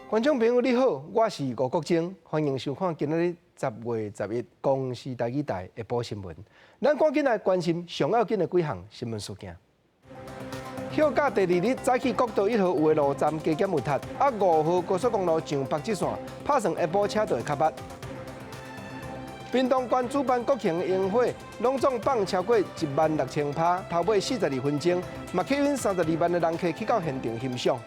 观众朋友你好，我是吴国正，欢迎收看今日10月11日公视台语台下晡新闻。咱赶紧来关心上要紧的几项新闻事件。休假第2日早起，国道1号有的路站加减有塌，5号高速公路上北极线拍算下晡车道会较密。屏东县主办国庆烟火，隆重放超过16000趴，头尾42分钟，嘛吸引32万的人客去到现场欣赏。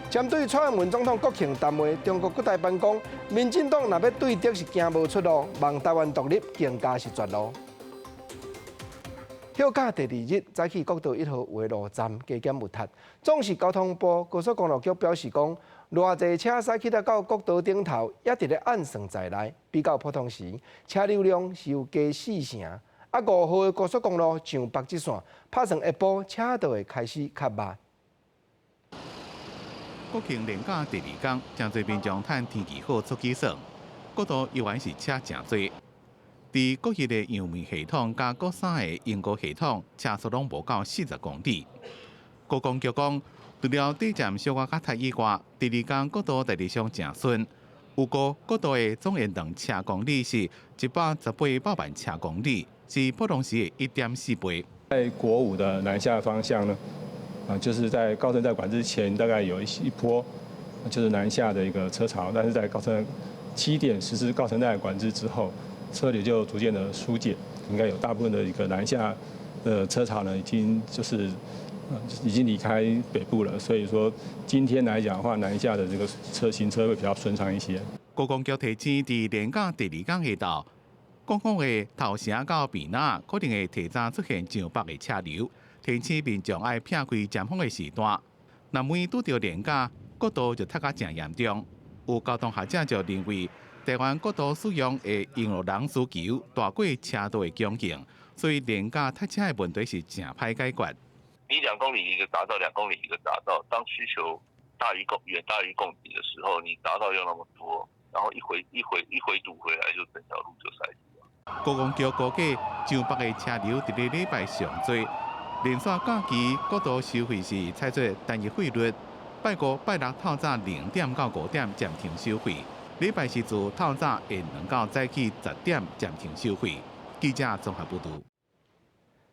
针对蔡英文总统国庆谈话，中国国台办讲，民进党若要对敌是行无出路，望台湾独立更加是绝路。休假第2日早起，国道1号有的路站加减有塌，总是交通部高速公路局表示讲，偌济车驶去到国道顶头，也伫咧按算在内，比较普通时，车流量是有加4成。5号的高速公路上北极线，拍算下晡车道会开始较密。国庆连假第2天，真侪民众趁天气好出去耍，国道依然是车真多。伫国一的杨梅系统加国3的英国系统，车速拢无到40公里。国公局讲，除了地站小可较塌以外，第2天国道第2项正顺，有个国道的总延长车公里是118万车公里，是普通时的1.4倍。在国5的南下方向呢？就是在高乘载管制前，大概有一波就是南下的一个车潮，但是在高乘7点实施高乘载管制之后，车流就逐渐的疏解，应该有大部分的一个南下的车潮呢，已经离开北部了，所以说今天来讲的话，南下的这个行车会比较顺畅一些。国公局提醒，伫连假第2天下昼，公共的头城到避那可能会提早出现上北的车流。提醒民众爱避开尖峰的时段，若每拄到连假，国道就塌甲真严重。有交通学者就认为，台湾国道使用会应路人需求大过车道的供应，所以连假塞车的问题是真歹解决。你2公里一个匝道，2公里一个匝道，当需求远大于供给的时候，你匝道又那么多，然后一回堵回来，就整条路就塞住了。国公局估计，上北的车流伫个礼拜上多。连续假期国道收费是采取单一费率，拜5、拜6透早0点到5点暂停收费，礼拜4自透早下2到早起10点暂停收费。记者综合报道。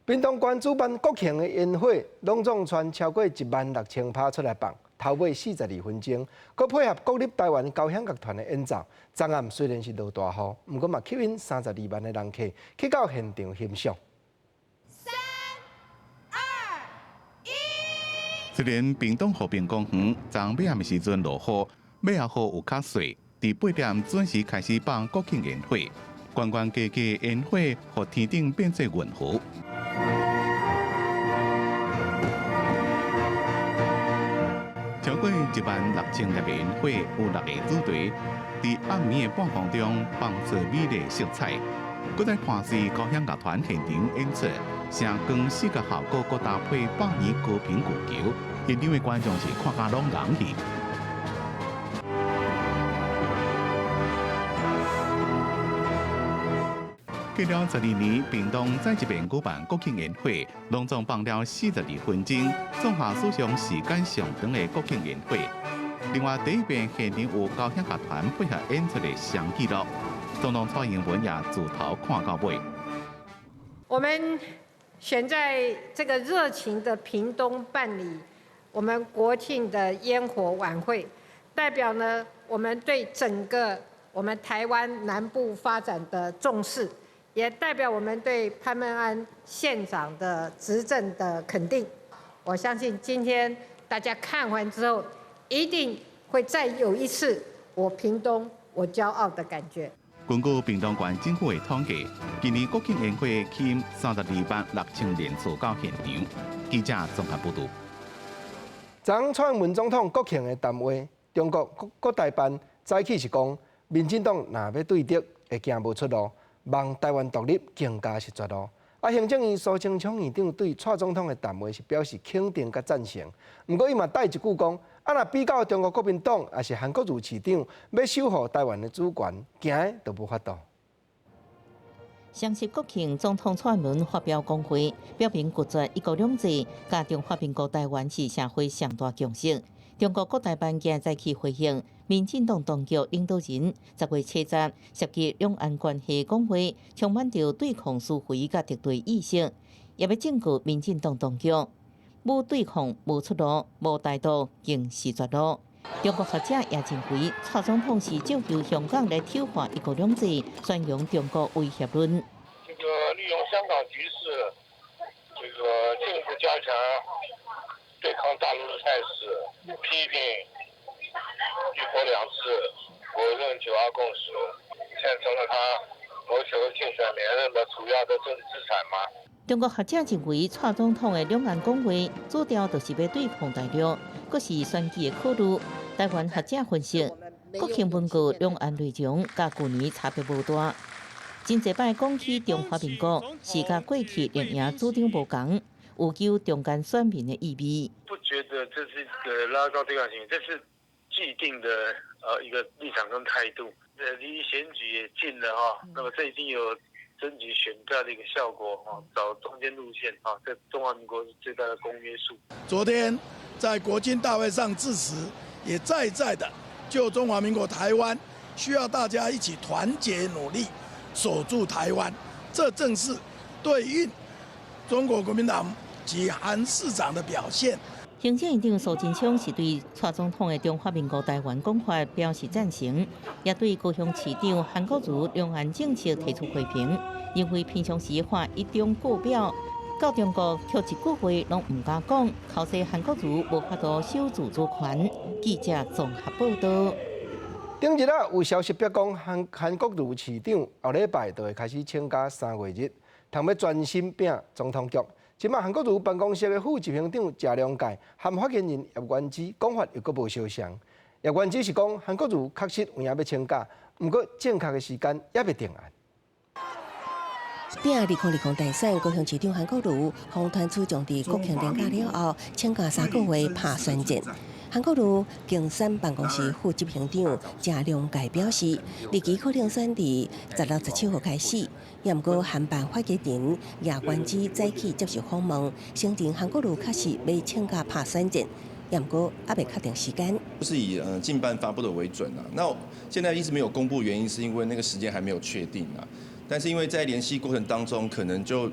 屏东县主办国庆的烟火，隆重传超过16000趴出来放，头尾42分钟，佮配合国立台湾交响乐团的演奏。昨暗虽然是落大雨，不过嘛吸引32万的人客去到现场欣赏。虽然屏东和平公园昨尾暗时阵落雨，尾后有较细，伫8点准时开始放国庆烟火，观光家家烟火，互天顶变作云河。超过16000粒烟火，有6个主题，伫暗暝的半空中放出美丽色彩。搁在看视交响乐团现场演出，声光视觉效果，搁搭配100年高频古桥，现场的观众是看甲拢人去。过了12年，屏东再一遍举办国庆烟火，隆重放了42分钟，创下史上时间上长的国庆烟火。另外，第1遍现场有交响乐团配合演出的双纪录。总统蔡英文也自头看到尾。我们选在这个热情的屏东办理我们国庆的烟火晚会，代表呢我们对整个我们台湾南部发展的重视，也代表我们对潘孟安县长的执政的肯定。我相信今天大家看完之后，一定会再有一次我屏东我骄傲的感觉。根据屏东县政府的统计，今年国庆烟火吸引32万6000人次到现场。记者综合报道。昨蔡英文总统国庆的谈话，中国国台办早起是讲，民进党若要对敌，会行无出路，望台湾独立更加是绝路。行政院苏清昌院长对蔡总统的谈话是表示肯定甲赞成，不过伊嘛带一句讲。若比较中国国民党，也是韩国瑜市长要守护台湾的主权，行的都无法度。双十国庆，总统蔡英文发表讲话，表明拒绝一国两制，加强发明国台湾是社会上大共识。中国各台办今早起回应，民进党当局领导人10月7日涉及两岸关系讲话，充满着对抗撕毁甲敌对意识，也要证据民进党当局无对抗、无出路、无态度，仍是绝路。中国学者也认为，蔡总统是借由香港来挑化一国两制，宣扬中国威胁论。这个利用香港局势，这个进一步加强对抗大陆的态势，批评一国两制，否认9·2共识，现成了他谋求竞选连任的主要的政治资产吗？中国学者认为，蔡总统的两岸讲话主调就是要对抗大陆，佫是选举的考虑。台湾学者分析，国庆文具两岸内容甲去年差别无大，真侪摆讲起中华民国是甲过去连赢主张无同，有求中间选民的意味。不觉得这是一个拉高对抗行为，这是既定的一个立场跟态度。离选举也近了哈，那么这一定有征集选票的一个效果哈，找中间路线哈，在中华民国是最大的公约数。昨天在国庆大会上致辞，也再的就中华民国台湾需要大家一起团结努力，守住台湾，这正是对应中国国民党及韩市长的表现。行政院长苏贞昌是对蔡总统的中华民国台湾讲法表示赞成，也对高雄市长韩国瑜两岸政策提出批评，认为平常时话一中过表，到中国却一句话拢唔敢讲，考试韩国瑜无法度守住主权。记者综合报道。顶日有消息表讲，韩国瑜市长后礼拜就会开始请假3月日，通要专心拼总统局。即马韩国瑜办公室的副执行长谢良介和发言人叶元之讲法又阁无相像。叶元之是讲韩国瑜确实有影要请假，不过正确的时间也未定案。拼2020大选，高雄市长韩国瑜红团处将伫国庆连假了后，请假3个月拍选战。韩国瑜竞选办公室副执行长谢良介表示，日期可能选伫16、17号开始。也毋过，韩办发言人叶元之早起接受访问，承认韩国瑜确实要请假拍选战，也毋过还未确定时间。是以近办发布的为准啊。那现在一直没有公布原因，是因为那个时间还没有确定啊。但是因为在联系过程当中，可能就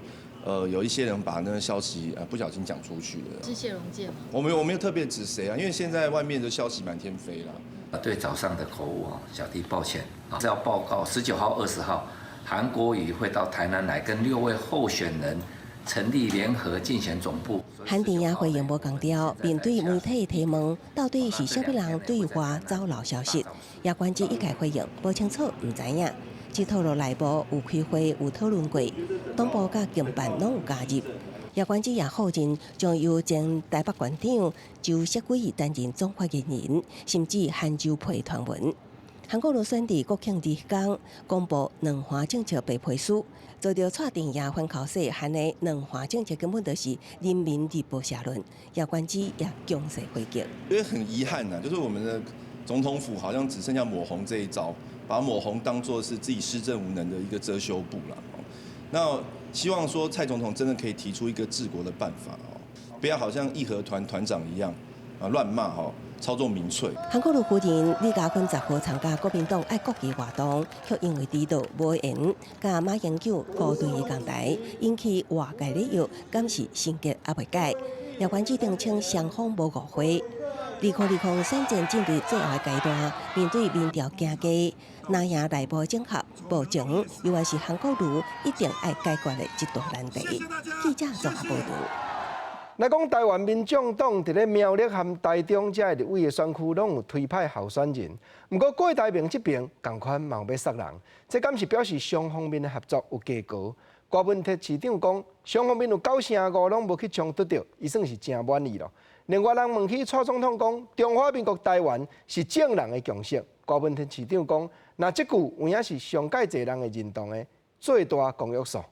有一些人把那个消息不小心讲出去了。是谢龙介吗？我没有特别指谁啊，因为现在外面的消息满天飞啦。对早上的口误小弟抱歉啊，是要报告19号、20号，韩国瑜会到台南来跟6位候选人成立联合竞选总部。韩电也回应无强调，面对媒体提问，到底是啥物人对外走漏消息？叶元之一概回应无清楚，唔知影。只透露内部有开会有讨论过，党部甲经办拢有加入。叶元之也否认将由前台北县长周锡伟担任总发言人，甚至韩州配传闻。韩国瑜选伫国庆日天公布两环政策白皮书，做到蔡定亚反考试，喊的两环政策根本就是人民日报社论。叶元之也强势回击，因为很遗憾呐，就是我们的总统府好像只剩下抹红这一招。把抹红当作是自己施政无能的一个遮羞布了。那希望说蔡总统真的可以提出一个治国的办法不要好像义和团团长一样乱骂操纵民粹。韩国瑜夫人李家坤10号参加国民党爱国旗活动，却因为迟到无言，甲马英九高对伊讲台，引起外界理由，敢是性格也未改。叶元之澄清双方无误会。2020选战进入最后阶段，面对民调惊低，南亚内部整合暴情，犹原是韩国瑜一定要解决的一大难题。记者综合报道。来讲，台湾民众党伫咧苗栗和台中这立委的选区，拢有推派候选人。不过，郭台铭这边同款嘛要杀人，这敢是表示双方面的合作有加高。郭文铁市长讲，双方面有9%拢无去冲突到，伊算是真满意咯。另外，人问起蔡总统讲，中华民国台湾是正人的共识。郭文铁市长讲，那这句有影是上界侪人的认同的最大公约数。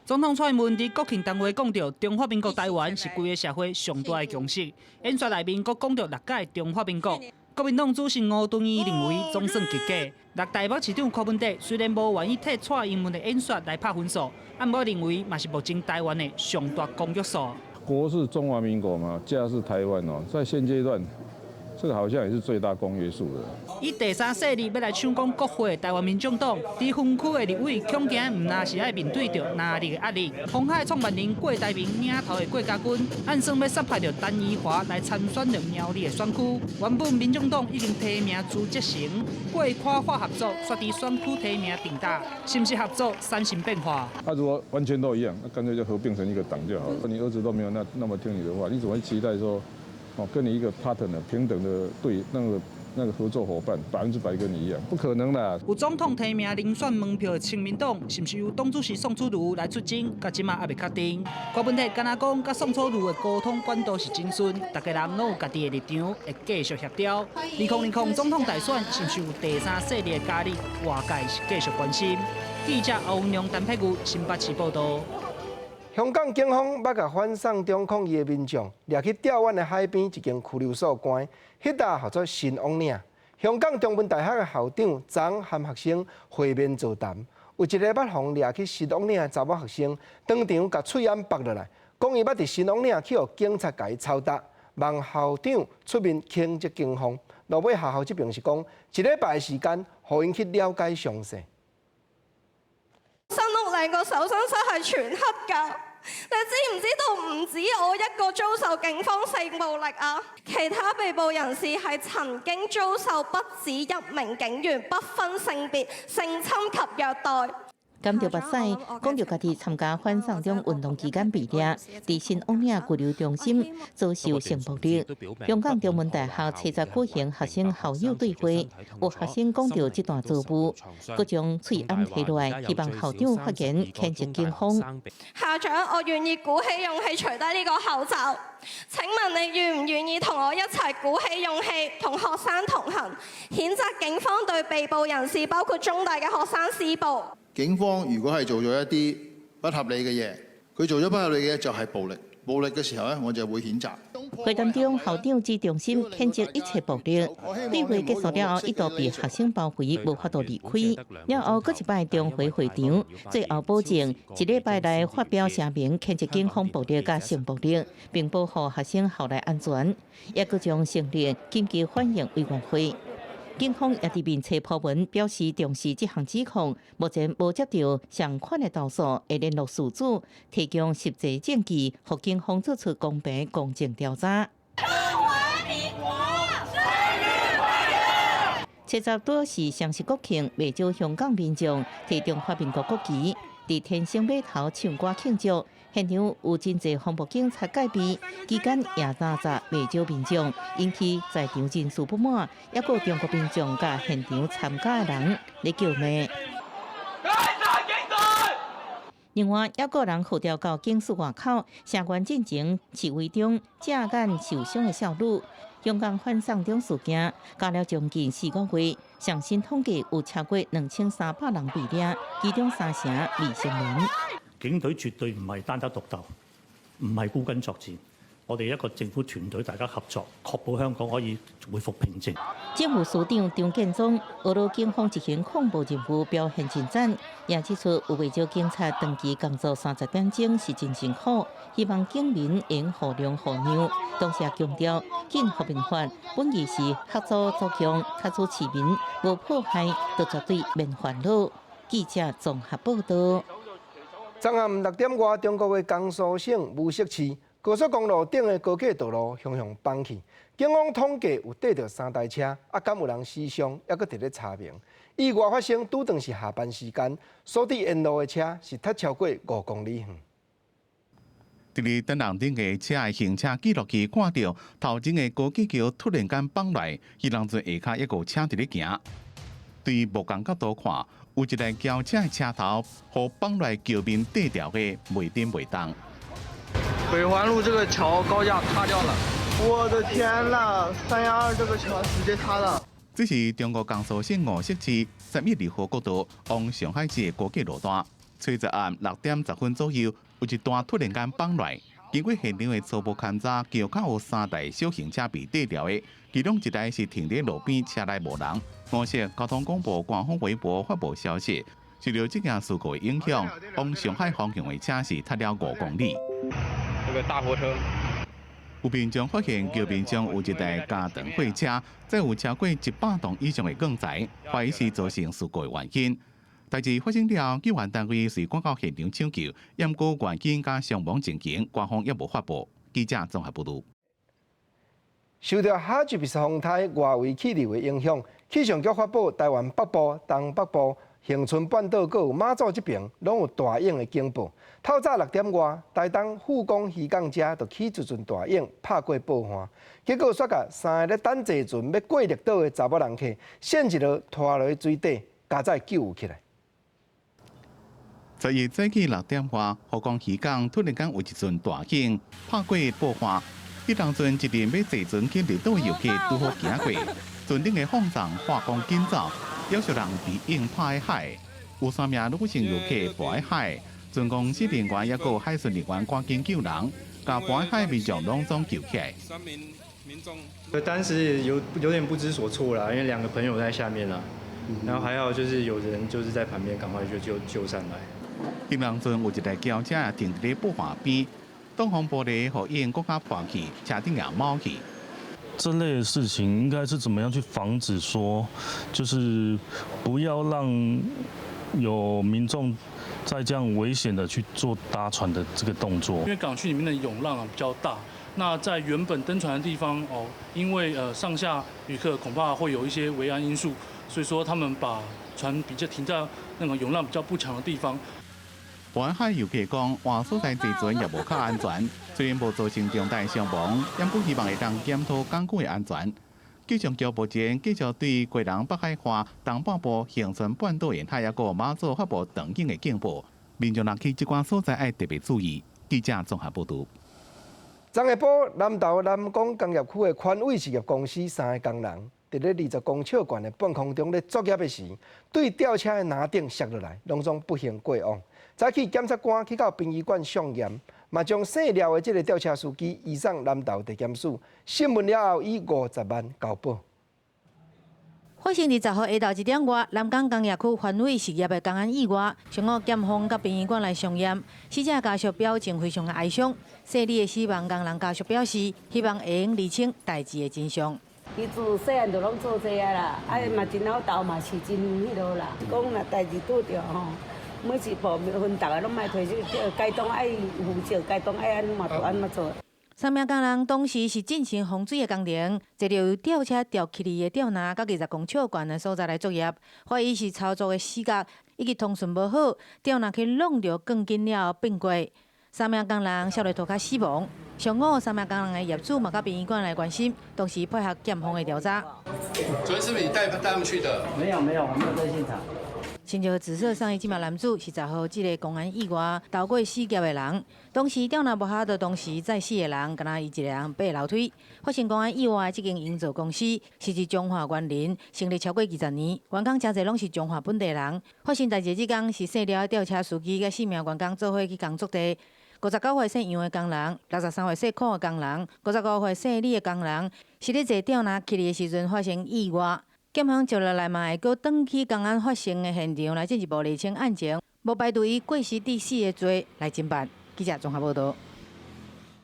总统蔡英文伫国庆当会讲到，中华民国台湾是规个社会上大的共识。演说内面，阁讲到6届中华民国。国民党主席吴敦义认为总算及格。六台北市长柯文哲虽然无愿意替蔡英文的演说来拍分数，但我认为嘛是目前台湾的上大公约数。国是中华民国嘛，家是台湾哦，在现阶段，这个好像也是最大公约数的。以第三势力要来抢攻国会，台湾民众党伫分区的立委，恐惊唔那是爱面对着哪里的压力。鸿海创办人郭台铭领头的郭家军，按算要杀派着陈宜华来参选着苗栗的选区。原本民众党已经提名朱捷成，郭跨化合作，煞伫选区提名定大，是不是合作三型变化？如果完全都一样，那干脆就合并成一个党就好了。你儿子都没有那么听你的话，你怎么会期待说，跟你一个 partner 平等的那个合作伙伴100%跟你一样，不可能啦。有总统提名遴选门票的亲民党，是不是由党主席宋楚瑜来出征？到今嘛还未确定。郭文泰敢若讲，甲宋楚瑜的沟通管道是真顺，大家人拢有家己的立场，会继续协调。2020总统大选是不是有第三势力的加入？外界是继续关心。记者欧文良、陈佩瑜，新北市报道。香港警方要甲反送中抗议的民众掠去钓湾的海边一间拘留所关，迄搭号做新王岭。香港中文大学的校长昨和学生会面座谈，有一个捌互掠去新王岭的查某学生，当场甲喙眼拔落来，讲伊捌伫新王岭去互警察甲伊抄答，望校长出面谴责警方。落尾校这边是讲，一礼拜的时間，互因去了解詳細。新屋嶺個搜身室係全黑㗎，你知唔知道？唔止我一個遭受警方性暴力啊，其他被捕人士係曾經遭受不止一名警員不分性別性侵及虐待。感到目屎，講到家己參加反送中運動期間被掠，在新王嶺拘留中心遭受性暴力。香港中文大學7日舉行學生校友對會，有學生講到這段遭遇，佮將喙眼摕落來，希望校長發言譴責警方。校長，我願意鼓起勇氣除低呢個口罩。請問你願唔願意同我一齊鼓起勇氣，同學生同行，譴責警方對被捕人士，包括中大嘅學生施暴？警方如果係做咗一啲不合理嘅嘢，佢做咗不合理嘅嘢就係暴力。暴力嘅時候咧，我就會譴責。會談中，校長指中心譴責一切暴力。對會結束了後，一度被學生包圍，無法度離開。然後，閣一擺重回會場，最後保證一禮拜內發表聲明譴責警方暴力甲性暴力，並保護學生校內安全，也閣將成立緊急反應委員會。警方也伫面冊鋪文表示重視這項指控，目前無接到相關的投訴，會聯絡事主，提供實際證據，讓警方做出公平公正調查。7日多是雙十國慶，未少香港民眾提中華民國國旗，伫天星碼頭唱歌慶祝。現場有真濟防暴警察戒備，期間也打雜未少民眾，引起在場人數不滿，也有中國民眾甲現場參加的人嚟叫罵。另外，也有人號召到警署外口，聲援進前示威中遮眼受傷的少女。香港反送中事件加了將近4個月，上新統計有超過2300人被掠，其中3成未成年。警隊絕對唔係單打獨鬥，唔係孤軍作戰。我哋一個政府團隊大家合作，確保香港可以恢復平靜。政務司長張建宗俄羅警方執行恐怖任務表現進展，也指出有不少警察長期工作30點鐘是真辛苦，希望警民應互諒互讓。同時強調，警和平法本意是合作作強，卡住市民無迫害，就絕對免煩惱。記者綜合報道。昨暗6點外，中國嘅江蘇省無錫市高速公路頂嘅高架道路向崩去，警方統計有逮到3台車，敢有人死傷，還佫佇咧查明。意外發生拄當是下班時間，所在沿路嘅車是踢超過5公里遠。伫咧燈籠頂嘅車嘅行車記錄器看到頭前嘅高架橋突然間崩來，伊人在下骹一個車佇咧行。對目光角度看，有一台轎車嘅車頭，和崩來橋面對調嘅袂顛袂動。北環路這個橋高架塌掉了，我的天啦！312這個橋直接塌了。這是中國江蘇省無錫市11號國道往上海市嘅高架路段。7日暗6點10分左右，有一段突然間崩來。經過現場嘅初步勘查，橋口有3台小型車被對調嘅，其中1台是停喺路邊，車內無人。無錫交通廣播官方微博發布消息，受到這件事故影響，往上海方向嘅車是踢了5公里。這個个大货车。有民众发现桥边上有一台加长货车，载有超过100吨以上的钢材，怀疑是造成事故的原因。代志发生了，救援单位随赶到现场抢救，验过原因加伤亡情形，官方也无发布。记者综合报道。受到哈吉比斯风台外围气流的影响，气象局发布台湾北部、东北部、恒春半岛，还有马祖这边，拢有大影的警报。透早6点外，台东富港渔港遮就起一阵大影，拍过暴旱。结果煞甲3个咧等坐船要过绿岛的查某人客，陷一落拖落水底，加载救起来。11早起6点外，富港渔港突然间有一阵大影，拍过暴旱。迄当阵一连要坐船去绿岛的游客拄好行过，船顶的风浪化光紧走，要求人被影拍海。有3名女性游客浮海。船公司人员也有海巡人员赶紧救人，把浮海民众拢总救起来。3名民众，当时有点不知所措啦，因为2个朋友在下面啦，然后还好就是有人就是在旁边赶快就救上来。迄当阵有一台轿车停伫咧暴旱边，挡风玻璃互影更加破去，车顶也冒去。这类的事情应该是怎么样去防止说，就是不要让有民众在这样危险的去做搭船的这个动作。因为港区里面的涌浪比较大，那在原本登船的地方因为上下旅客恐怕会有一些危安因素，所以说他们把船比较停在那个涌浪比较不强的地方。沿海游客讲，换所在坐船也无较安全，虽然无造成重大伤亡，但不希望会当检讨港口的安全。气象局目前继续对贵人北海岸、东半部、恒春半岛沿海，还有马祖发布长警的警报，民众若去这关所在要特别注意。记者综合报道。昨下晡，南投南港工业区的宽伟实业公司3个工人，伫咧20公尺悬的半空中咧作业的时，对吊车的拿顶摔落来，拢总不幸过往。早起检察官去到殡仪馆上验，嘛将姓廖的这个吊车司机移送南投地检署，审问了后以50万交保。发生20号下昼1点外，南港工业区环卫实业的工安意外，上午检方到殡仪馆来上验，死者家属表情非常的哀伤。细里的死亡工人家属表示，希望会用厘清代志的真相。伊自细汉就拢做这啊啦，嘛真老豆嘛是真迄落啦。讲若代志拄着吼，每一部分大家拢莫推去，该当爱负责，该当爱安怎嘛就安怎做。3名工人当时是进行防水的工程，坐着由吊车吊起的吊拿到20公尺悬的所在来作业，怀疑是操作的死角以及通顺无好，吊拿去弄着更紧了变过。3名工人烧落涂骹死亡。上午3名工人的业主嘛到殡仪馆来关心，同时配合检方的调查。昨天是不是你带他们去的？没有，我没有在现场。亲像紫色上衣这名男子是10号这个公安意外逃过死劫的人，当时吊拿无下到当时在死的人，敢若伊一个人爬楼梯。发生公安意外的这间营造公司是一中华园林，成立超过20年，员工真侪拢是中华本地人。发生代志这天是姓廖的吊车司机甲4名员工做伙去工作地。59岁姓杨的工人，63岁姓柯的工人，55岁姓李的工人，是咧坐吊拿起的时阵发生意外。检方接落来嘛会搁转去公安发生的现场来进一步厘清案情，无排除以过失致死的罪来侦办。记者综合报道。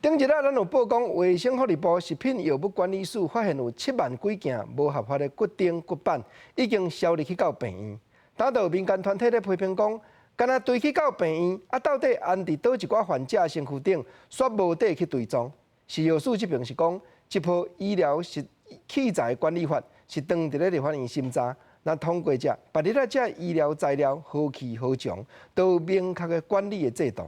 顶日咱有报讲，卫生福利部食品药物管理署发现有7万几件无合法的骨钉、骨板，已经销入去到病院。打到民间团体咧批评讲，敢若堆去到病院，到底安伫倒一寡患者身躯顶，煞无底去堆装。食药署这边是讲，这部医疗器材管理法是当伫咧立法院审查，若通过者，别日这医疗材料何去何从，都有明确的管理的制度。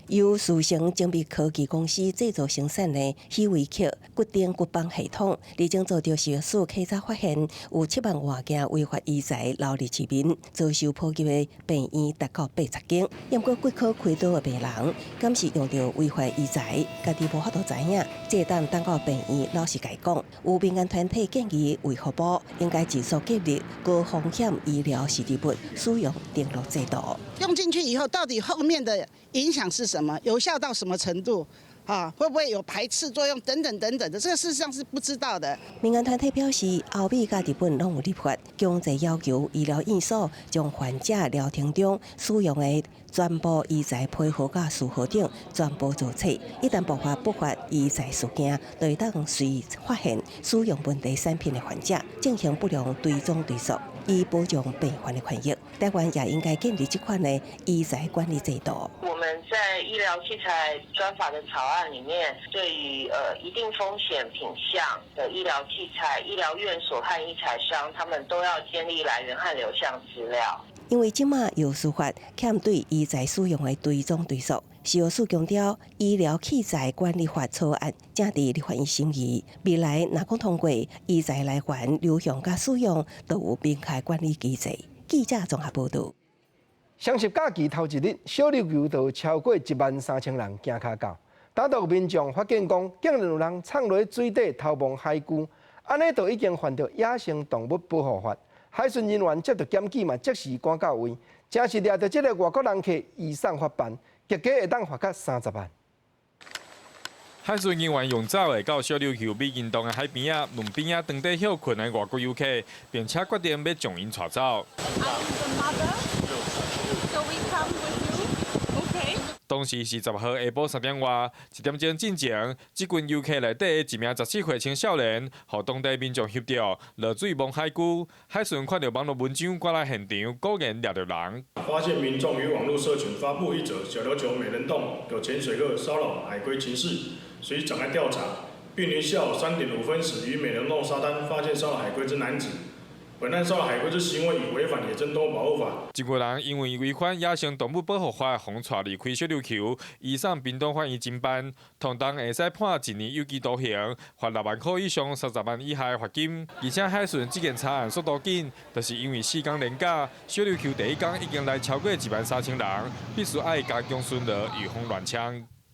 由苏城精密科技公司制作生产的希维克骨钉骨绑系统，已经遭到食药署稽查发现有7万多件违法医材流入市面，遭受普及的病院达到80间。验过骨科开刀的病人，敢是用到违法医材，家己无法度知影，这等到病院老实甲伊讲。有民间团体建议卫福部应该自速建立高风险医疗实体物使用登录制度。用进去以后，到底后面的影响是什么？有效到什么程度？会不会有排斥作用等等等等的，这个事实上是不知道的。民间团体表示，欧美甲日本拢有立法强制要求医疗院所将患者疗程中使用的全部医材配合甲术后等全部做册，一旦爆发不法医材事件，就会当随发现使用问题产品的患者进行不良追踪追溯，以保障病患的权益。台湾也应该建立这款的医材管理制度。我们在医疗器材专法的草案里面，对于一定风险品项的医疗器材、医疗院所和医材商，他们都要建立来源和流向资料。因为即马药事法欠对医材使用的追踪追溯，食药署强调医疗器材管理法草案正伫立法院审议，未来若讲通过，医材来源、流向甲使用都有明确管理机制。记者综合报道。双十假期头一日，小琉球就超过13000人行脚到，大陆民众发现讲，竟然有人闯落水底偷望海龟，安尼就已经犯着野生动物保护法。海巡人员接到检举嘛，即时赶到位，正是掠到这个外国人客移送法办，价格会当罚到30万。海巡人员用走的到小琉球美银洞的海边啊，问边啊当地休困的外国游客，并且决定要将因带走。当时是10号下晡3点外，1点钟之前，这群游客内底一名14岁青少年，和当地民众协调落水望海龟。海巡看到网络文章赶来现场，果然掠到人。发现民众于网络社群发布一则小琉球美人洞有潜水客骚扰海龟情事，随即展开调查，并于下午3点5分时于美人洞沙滩发现骚扰海龟之男子。本案骚扰海龟之行为已违反野生动物保护法。一个人因为违反野生动物保护法，被带离开小琉球，移送屏东法院侦办，同当会使判1年有期徒刑，罚6万块以上30万以下的罚金。而且海巡这件查案速度紧，就是因为4天连假，小琉球第一天已经来超过13000人，必须爱加强巡逻，预防乱抢。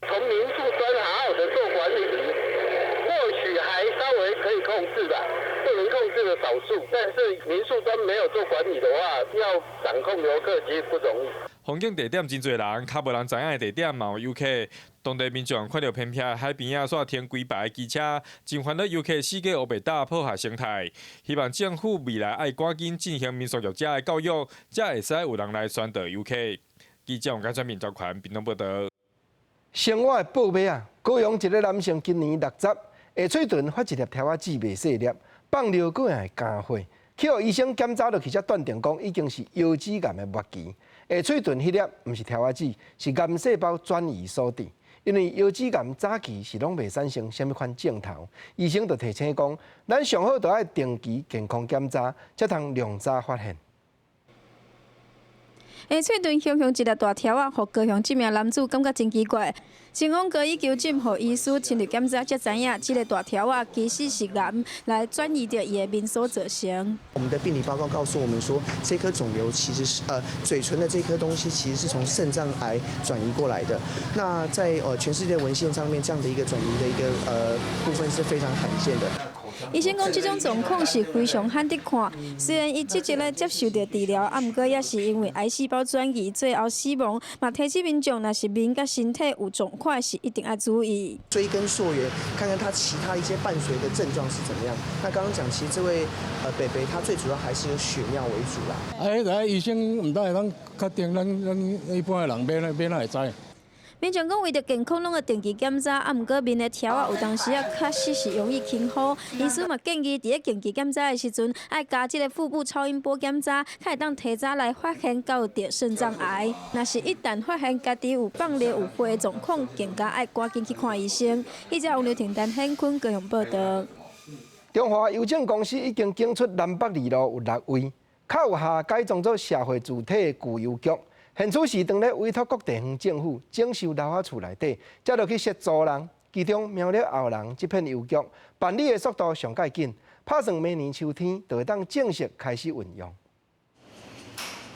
从民宿端好好的做管理，或许还稍微可以控制吧。不能控制的少数，但是民宿端没有做管理的话，要掌控游客其实不容易。风景地点真侪人，较无人知影的地点嘛有游客。当地民众看到偏僻海边啊，煞停几排机车，真烦恼游客四界乌白搭破坏生态。希望政府未来爱赶紧进行民宿业者的教育，才会使有人来选择游客。记者王家全面赵权屏东报道。生活的报马啊，高雄一个男性今年60，下嘴唇发一粒条仔籽袂细粒。放尿果然会加火，去互医生检查落去，才断定讲已经是腰子癌的末期。下嘴唇迄粒毋是条仔籽，是癌细胞转移所致。因为腰子癌早期是拢袂产生什么款症头，医生就提醒讲，咱上好就爱定期健康检查，才通量早发现。下嘴唇熊熊一粒大条啊，互高雄这名男子感觉真奇怪。新光高医求诊，互医师亲自检查，才知影这个大条啊，其实是癌来转移到伊的面所造成。我们的病理报告告诉我们说，这颗肿瘤其实是嘴唇的这颗东西其实是从肾脏癌转移过来的。那在全世界文献上面，这样的一个转移的一个部分是非常罕见的。医生讲，这种状况是非常罕得看。虽然伊积极咧接受着治疗，毋过也是因为癌细胞转移最后死亡。嘛，提醒民众，若是面甲身体有状况，是一定要注意。追根溯源，看看他其他一些伴随的症状是怎么样。那刚刚讲，其实这位伯伯他最主要还是以血尿为主啦。来医生唔得，咱确定咱一般的人免会知。民众讲为着健康，拢要定期检查，毋过面的条啊，有当时啊，确实是容易轻忽。医师嘛建议，伫咧定期检查的时阵，爱加这个腹部超音波检查，才会当提早来发现到着肾脏癌。若是一旦发现家己有放尿有血的状况，更加爱赶紧去看医生。记者王刘婷、陈显坤高雄报道。中华邮政公司已经检出南北二路有6位，较有下改装做社会主体的旧邮局。现此时当咧委托各地方政府整修楼仔厝内底，才落去协助人。其中苗栗后人这片邮局办理的速度上介紧，打算明年秋天就会当正式开始运用。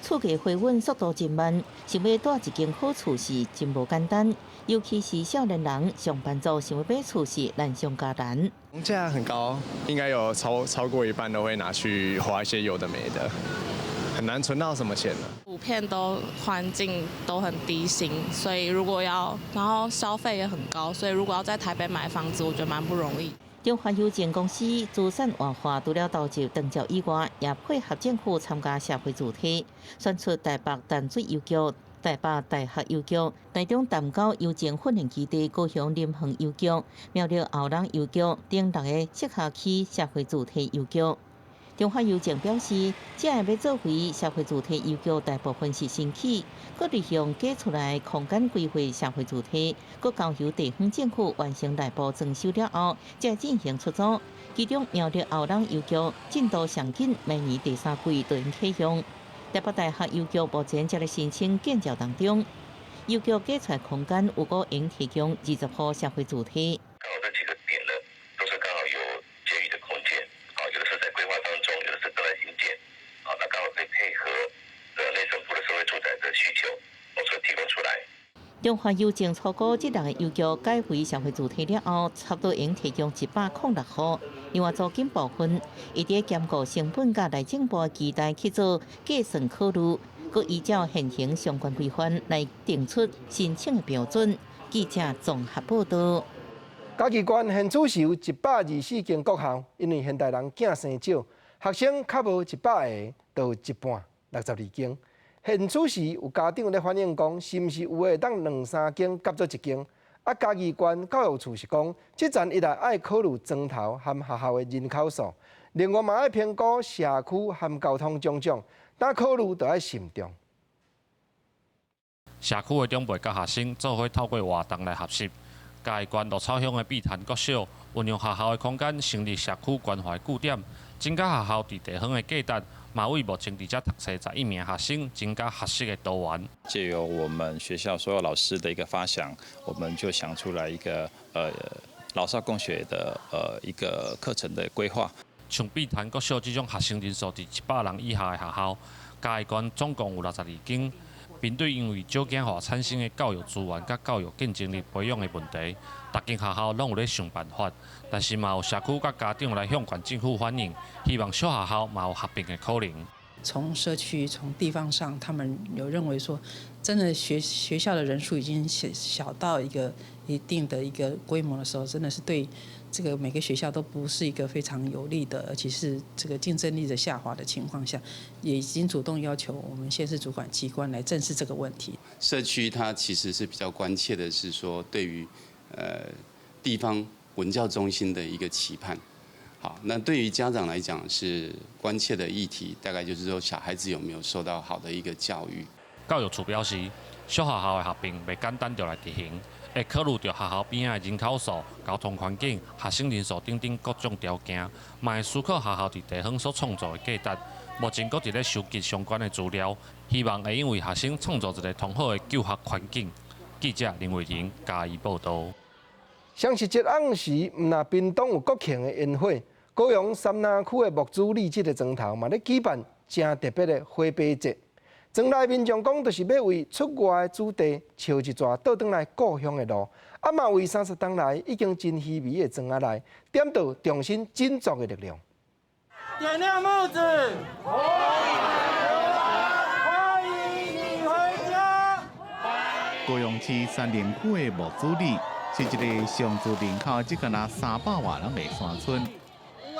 厝价回稳速度真慢，想要住一间好厝是真无简单，尤其是少年人、上班族想要买厝是难上加难。房价很高，应该有超过一半都会拿去花一些有的没的。很难存到什么钱了。普遍都环境都很低薪，所以然后消费也很高，所以如果要在台北买房子，我觉得蛮不容易。中华邮政公司资产活化除了导致长照以外，也配合政府参加社会主体，选出台北淡水邮局、台北大学邮局、台中淡江邮政训练基地、高雄林恒邮局、苗栗后龙邮局等6个直辖区社会主体邮局。中华邮政表示，这要做回社会主体邮局，大部分是新起，各利用寄出来空间规划社会主体，各交由地方政府完成内部装修了后，再进行出租。其中苗栗后龙邮局进度上紧，明年第3季就应启用。台北大学邮局目前正在申請建造当中，邮局寄出空間有個應提供20戶社會主體。刚好这几个点呢，都是刚好有结余的空间，有的是在规划当中，有的是正在兴建，那刚好可以配合内政部的社会住宅的需求，所提供出来。中华邮政初估这6个邮局改回社会主体了后，差不多应提供106户。另外租金部分，伊伫兼顾成本甲内政部期待去做计算考虑，佮依照现行相关规范来定出申请的标准。记者综合报道。嘉义县现主是有124间国校，因为现代人囝生少，学生较无100个，就一半62间。现此时有家长咧反映讲，是毋是有会当2-3间夹做一间？嘉义县教育处是讲，这站一来爱考虑砖头和学校的人口数，另外嘛爱评估社区和交通种种，但考虑就要慎重。社区的长辈甲学生做伙透过活动来学习。嘉义县鹿草乡的碧潭国小运用学校的空间，成立社区关怀据点，增加学校伫地方的价值。马为目前伫遮读册11名学生，增加学习的多元。借由我们学校所有老师的一个发想，我们就想出来一个老少共学的一个课程的规划。像碧潭国小这种学生人数伫100人以下的学校，嘉义县总共有62间。面对因为少子化产生的教育资源甲教育竞争力培养的问题，各间学校拢有咧想办法，但是嘛有社区甲家长来向县政府反映，希望小学校嘛有合并的可能。从社区、从地方上，他们有认为说，真的学校的人数已经小到一定的一个规模的时候，真的是对这个每个学校都不是一个非常有利的，而且是这个竞争力的下滑的情况下，也已经主动要求我们县市主管机关来正视这个问题。社区它其实是比较关切的是说，对于地方文教中心的一个期盼。好，那对于家长来讲是关切的议题，大概就是说小孩子有没有受到好的一个教育。教育处表示，小学校的合并袂简单就来执行，会考虑到学校边仔的人口数、交通环境、学生人数等等各种条件，嘛会思考学校伫地方所创造的价值。目前佫伫咧收集相关的资料，希望会因为学生创造一个同好的就学环境。记者林伟仁嘉义报道。双十节暗时，毋但屏东有国庆的烟火，高雄三南区的木子李这个庄头嘛咧举办真特别的花火节。庄内民众讲，就是要为出外的子弟笑一逝，倒转来故乡的路。嘛为30冬来已经真稀微的庄仔内，点到重新振作的力量。点亮木子，欢迎你回家。高雄市三林区的木子里是一个常住人口只敢若300多人的山村。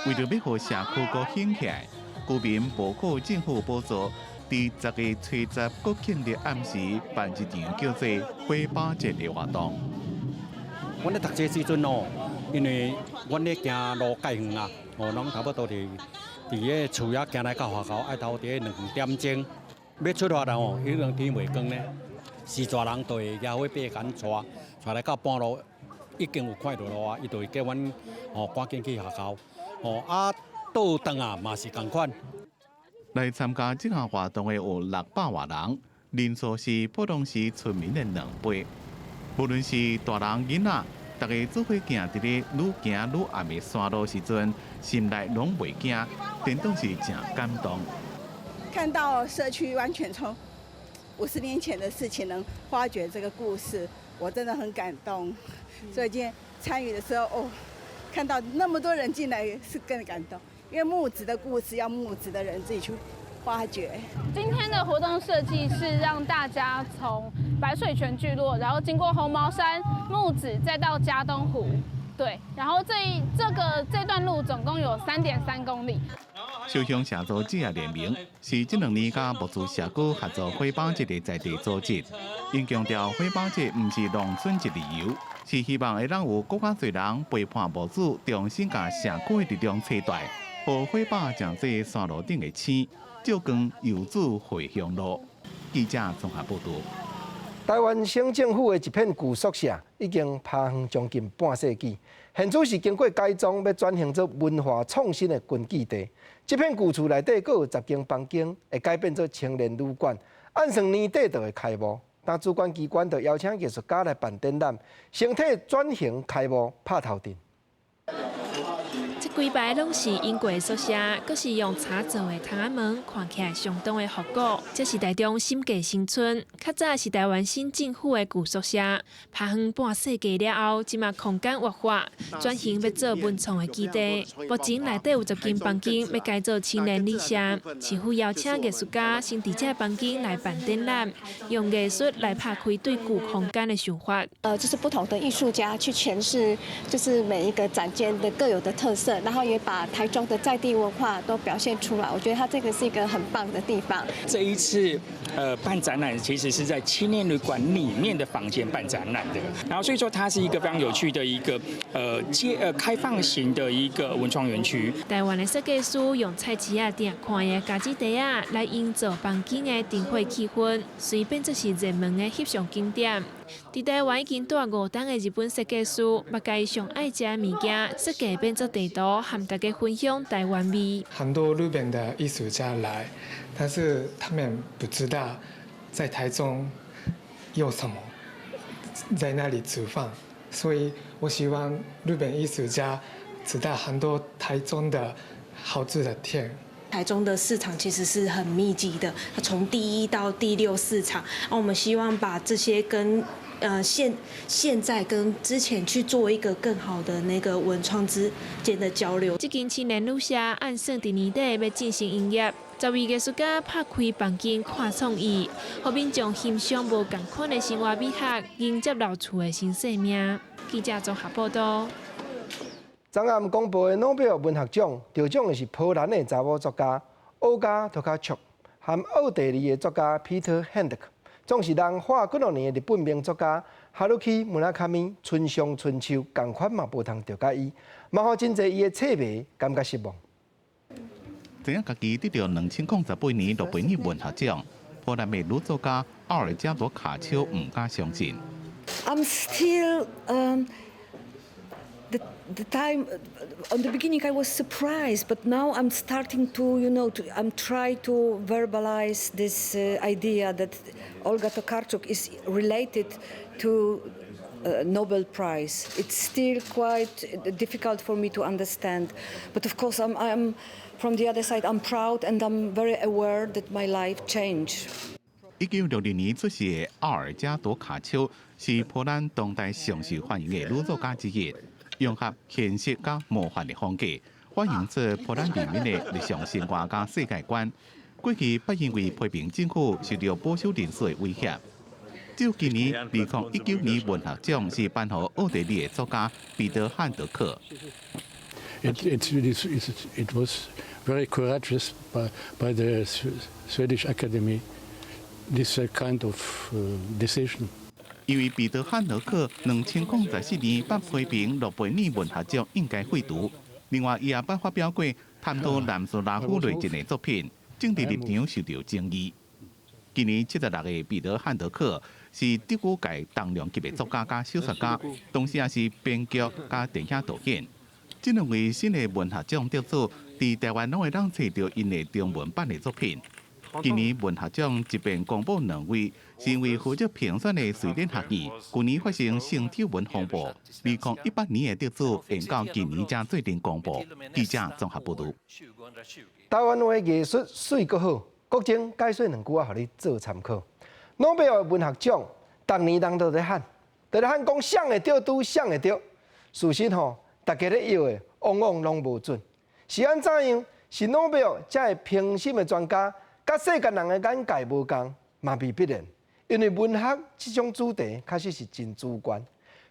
为着要互社区搁兴起来，居民报告政府补助，伫10月初10国庆日暗时办一场叫做花把节的活动。阮咧读册时阵哦，因为阮咧行路介远啦，拢差不多伫个厝仔行来到学校，爱到伫2点钟。要出发啦哦，迄阵天袂光咧，4撮人就会野火把赶带来到半路，已经有看到路啊，伊就会叫阮赶紧去学校。倒转啊嘛是同款。来参加这项活动的有600多人，人数是普通市村民的2倍。无论是大人囡仔，大家做伙行伫咧愈行愈暗的山路时阵，心内拢袂惊，真当是真感动。看到社区完全从50年前的事情能发掘这个故事，我真的很感动。所以今天参与的时候，看到那么多人进来是更感动，因为木子的故事要木子的人自己去挖掘。今天的活动设计是让大家从白水泉聚落，然后经过红毛山、木子，再到嘉东湖。对，然后这段路总共有3.3公里。小乡社组织也联名，是这2年甲木子社区合作花宝节的在地组织。因强调花宝节不是农村一旅游，是希望会让有更加侪人陪伴木子，重新把社区的力量取代，让花宝将这山路顶的星照光游子回乡路。记者综合报道。台湾省政府的一片旧宿舍已经趴荒将近半世纪，现在是经过改装，要转型做文化创新的军基地。这片旧厝内底阁有10间房间，会改变做青年旅馆，按算年底就会开幕。但主管机关就邀请艺术家来办展览，形体转型开幕拍头阵。这几排拢是英国宿舍，阁是用茶做的窗仔门，看起来相当的复古。这是台中心计新村，较早是台湾新政府的旧宿舍，拍荒半世纪了后，即马空间活化，转型要做文创的基地。目前内底有10间房间要改做青年旅舍，市府邀请艺术家先伫这房间来办展览，用艺术来拍开对旧空间的想法。就是不同的艺术家去诠释，就是每一个展间的各有的特色。然后也把台中的在地文化都表现出来，我觉得它这个是一个很棒的地方。这一次办展览，其实是在青年旅馆里面的房间办展览的，然后所以说它是一个非常有趣的一个开放型的一个文创园区。台湾的设计师用菜市仔店看的家己地啊来营造房间的灯会气氛，随便这是热门的翕相景点。伫台湾已经住5档的日本设计师，把家上爱食的物件设计变做地图，和大家分享台湾味。很多日本的艺术家来，但是他们不知道在台中有什么，在那里煮饭，所以我希望日本艺术家知道很多台中的好吃的店。台中的市场其实是很密集的，从第1到第6市场，我们希望把这些跟现在跟之前去做一个更好的那个文创之间的交流。这间青年旅舍按算伫年底要进行营业，10位艺术家拍开房间看创意，互民众欣赏无同款的生活美学，迎接老厝的新生命。记者综合报道。昨暗公布的诺贝尔文学奖，得奖的是波兰的查某作家欧加托卡丘和奥地利的作家 Peter Handke， 总是让活几年的日本名作家哈鲁基穆拉卡米村上春秋同款嘛无通着甲伊，嘛互真侪伊的册迷感觉失望。知影家己得到2008年诺贝尔文学奖，波兰的女作家奥尔加朵卡丘唔敢相信。I'm still the time on the beginning I was surprised, but now I'm starting to I'm trying to verbalize this idea that Olga Tokarczuk is related to Nobel Prize. It's still quite difficult for me to understand, but of course I'm from the other side. I'm proud and I'm very aware that my life changed. 1960年出世的奥尔加朵卡丘是波兰当代上受欢迎的女作家之一。融合现实甲魔幻的风格，反映出波兰人民的日常生活甲世界观。过去不因为批评政府受到保守人士的威胁。只有今年2019年文学奖是颁予奥地利的作家彼得汉德克。It was very courageous by the Swedish Academy this kind of decision. 因为彼得汉德克2014年被批评诺贝尔文学奖应该废除。另外，伊也捌发表过探讨南斯拉夫类型的作品，政治立场受到争议。今年76个彼得汉德克是德国界重量级的作家加小说家，同时也是编剧加电影导演。这2位新的文学奖得主，伫台湾拢会当找到因的中文版的作品。今年文学奖一并公布2位，是因为负责评选的瑞典学院去年发生性丑闻风波，2018年的得主延到今年才最定公布。记者综合报道。台湾的艺术水阁好，国情解说2句话，互你做参考。诺贝尔文学奖，逐年人都在喊，讲谁会得拄谁会得。事实大家咧摇的，往往拢无准。是安怎样？是诺贝尔才会评审的专家甲世间人的眼界无共，嘛未必然。因为文学这种主题确实是真主观。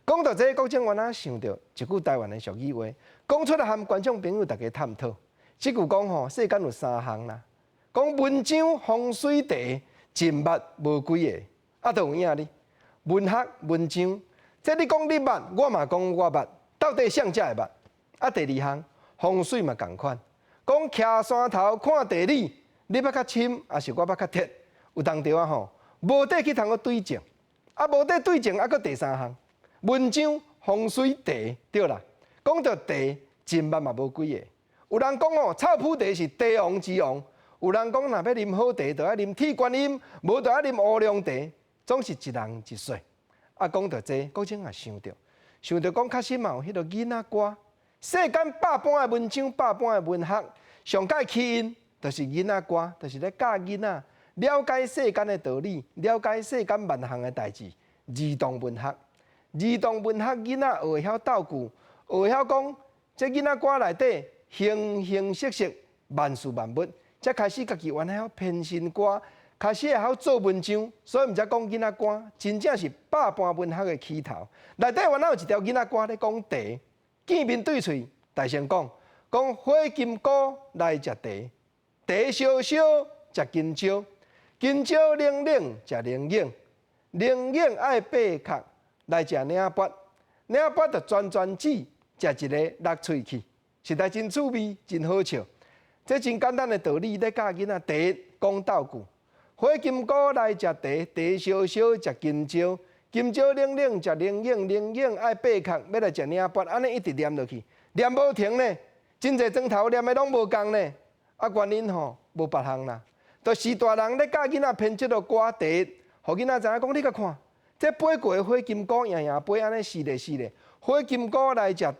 讲到这，国政原来想到一句台湾的俗语话，讲出来和观众朋友大家探讨。这句讲吼，世间有3项啦，讲文章风水地，真捌无几个，啊，都有影哩。文学文章，这你讲你捌，我嘛讲我捌，到底谁才会捌？啊，第2项风水嘛同款，讲徛山头看地理，你捌较深，还是我捌较铁？有当着啊吼，无得去通个对证，啊，无得对证，啊，搁第3项，文章风水地对啦。讲到地，真捌嘛无几个。有人讲哦，臭朴茶是茶王之王；有人讲，若要啉好茶，就要啉铁观音，无就要啉乌龙茶。总是一人一说。啊，讲到这，国政也想到讲，确实嘛有迄个囡仔歌。世间百般的文章，百般的文学，上界起因就是囡仔歌，就是咧教囡仔了解世间的道理，了解世间万项的代志。儿童文学，囡仔学会晓斗句，学会晓讲，这囡仔歌内底。形形色色，万事万物，才开始家己原来晓偏心歌，开始会晓做文章，所以毋才讲囡仔歌，真正是百般文学的起头。内底原来有一条囡仔歌咧讲茶，见面对喙，大声讲花金菇来食茶，茶烧烧食金蕉，金蕉冷冷食灵影，灵影爱八壳来食领拔，领拔着转子食一个落喙去。实在真趣味，真好笑。这真简单的道理，咧教囡仔第一讲斗句：花金菇来食茶，茶烧烧食金蕉，金蕉冷冷食灵影，灵影爱八壳，要来食领拔，安尼一直念落去，念无停呢。真侪钟头念的拢无共呢。啊，原因吼无别项啦，就是大人咧教囡仔编这个歌，第一，互囡仔知影讲，你甲看，这八过的花金菇样样八安尼是咧，花金菇来食茶。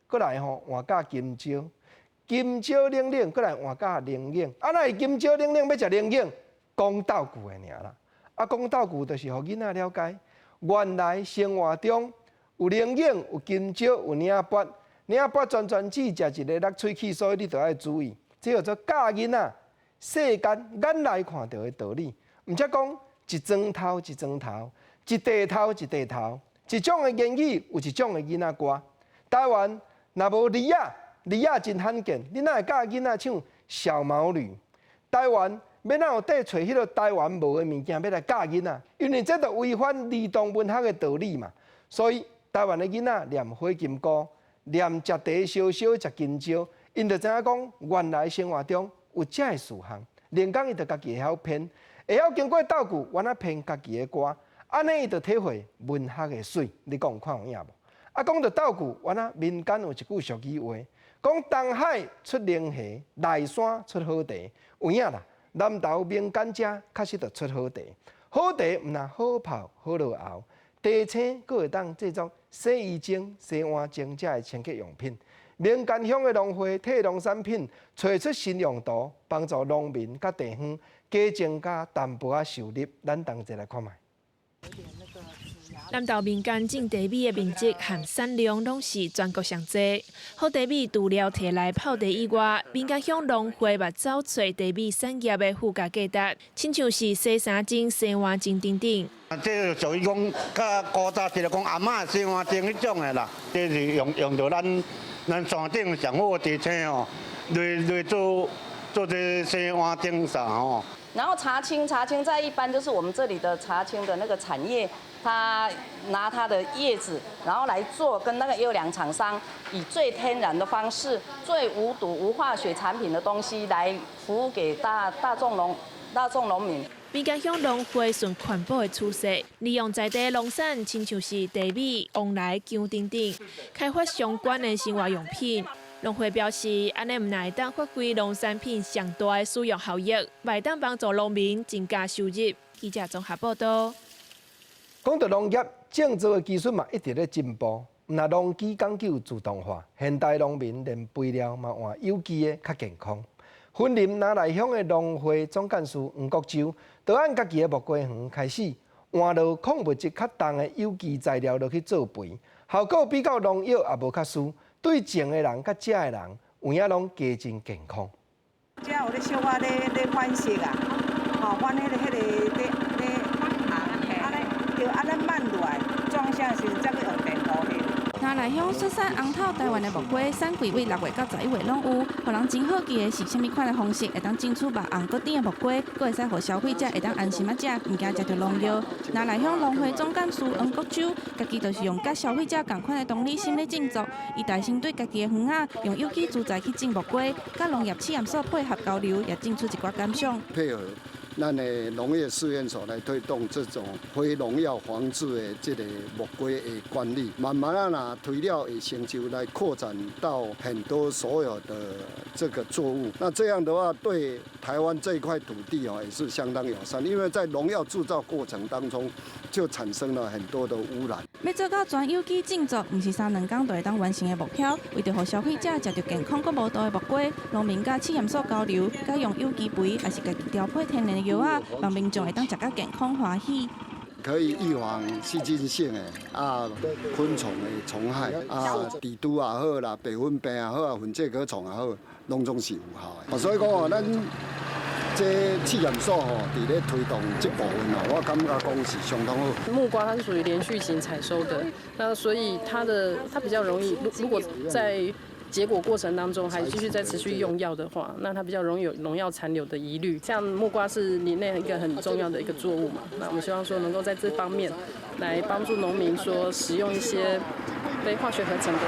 过来吼，换甲金蕉，金蕉冷冷，过来换甲灵影。啊，那金蕉冷冷要食灵影，讲斗句的尔啦。啊，讲斗句就是互囡仔了解，原来生活中有灵影、有金蕉、有领拔，领拔转子食一个落喙齿，所以你都要注意。这叫做教囡仔世间眼内看到的道理，毋则讲一砖头一砖头，一地头一地头，一种的言语有一种的囡仔歌。台湾。若无梨仔真罕见，你哪会教囡仔唱小毛驴？台湾要哪有得找迄个台湾无的物件要来教囡仔？因为这就违反儿童文学的道理嘛。所以台湾的囡仔念花金菇，念食茶烧烧食金蕉，因就知影讲原来生活中有这个事项。连讲伊就家己会晓编，会晓经过斗句，原来编家己的歌，安尼伊就体会文学的水。你讲有看有影无？啊，讲到斗句，原来民间有一句俗语话，讲东海出灵虾，内山出好茶。有影啦，南投民间者确实就出好茶。好茶毋但好泡好落熬，茶青佫会当制作洗衣精、洗碗精这的清洁用品。民间乡的农会替农产品找出新用途，帮助农民甲地方加增加淡薄仔收入。咱同齐来看卖。南投民间种茶米的面积和产量拢是全国上济。好茶米除了摕来泡茶以外，民间乡农会嘛走出茶米产业的附加价值，亲像是洗衫精、洗碗精等等。这属于讲，较古早就是讲阿嬷洗碗精迄种的啦，这是用到咱山顶上好的茶青哦，来做这洗碗精啥哦。然后茶青在一般就是我们这里的茶青的那个产业，它拿它的叶子，然后来做跟那个优良厂商以最天然的方式、最无毒无化学产品的东西来服务给大众农民。民间乡农会顺环保的趋势，利用在地农产，亲像是茶米、旺来、姜等等，开发相关的生活用品。农会表示，安尼唔乃当发挥农产品上大的使用效益，袂当帮助农民增加收入。记者综合报道。讲到农业，种植的技术嘛一直咧进步。那农机讲究自动化，现代农民连肥料嘛换有机的较健康。云林拿来乡的农会总干事黄国洲，就按家己的木瓜园开始换落矿物质较重的有机材料落去做肥，效果比较农药也无较输。对种的人甲食的人，有影拢加真健康。这有咧小可咧反色啊，阮迄个就安尼慢落来，装下时才去用电刀翕。那内乡雪山红透台湾的木瓜，产季为6月到11月拢有。互人真好奇的是，什么款的方式会当种出别红果顶的木瓜，佫会使互消费者会当安心食，唔惊食到农药。那内乡农会总干事黄国洲，家己就是用甲消费者同款的同理心咧种作，伊大心对家己的园仔用有机资材去种木瓜，甲农业试验所配合交流，也种出一寡感想。配合咱的农业试验所来推动这种非农药防治的这个木瓜的管理，慢慢啊，推了的成就来扩展到很多所有的这个作物。那这样的话，对台湾这一块土地也是相当友善，因为在农药制造过程当中，就产生了很多的污染。要做到全有机种植，唔是3-2天就会当完成的目标。为着互消费者食到健康佮无毒的木瓜，农民甲试验所交流，改用有机肥，还是家己调配天然的药啊，让民众会当食甲健康欢喜。可以预防细菌性的昆虫的虫害蜘蛛也好啦，白粉病也好粉介壳虫也好，拢总是有效的。所以讲咱这试验所伫咧推动这部分我感觉讲是相当好。木瓜它是属于连续型采收的，那所以它比较容易，如果在结果过程当中还继续再持续用药的话，那它比较容易有农药残留的疑虑。像木瓜是林内一个很重要的一个作物嘛，那我们希望说能够在这方面来帮助农民说使用一些非化学合成的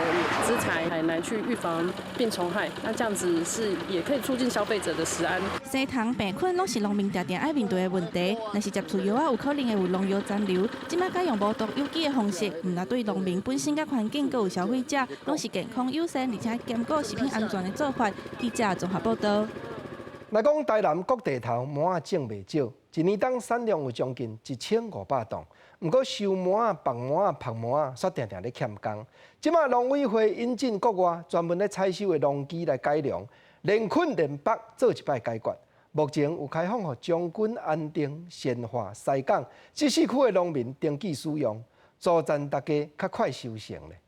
资材来去预防病虫害，那这样子是也可以促进消费者的食安。生虫病菌拢是农民常常爱面对的问题，若是接触药有可能会有农药残留。即摆改用无毒有机的方式，唔但对农民本身甲环境，佮有消费者，拢是健康优先，而且兼顾食品安全的做法。记者综合报道。来讲台南各地头麻仔种袂少，一年当产量有将近1500吨。不过收麻仔、放麻仔、晒麻仔，煞定定咧欠工。即马农委会引进国外专门咧采收的农机来改良，连捆连绑做一摆解决。目前有开放予将军、安定、善化、西港这4区的农民登记使用，助赞大家较快收成咧。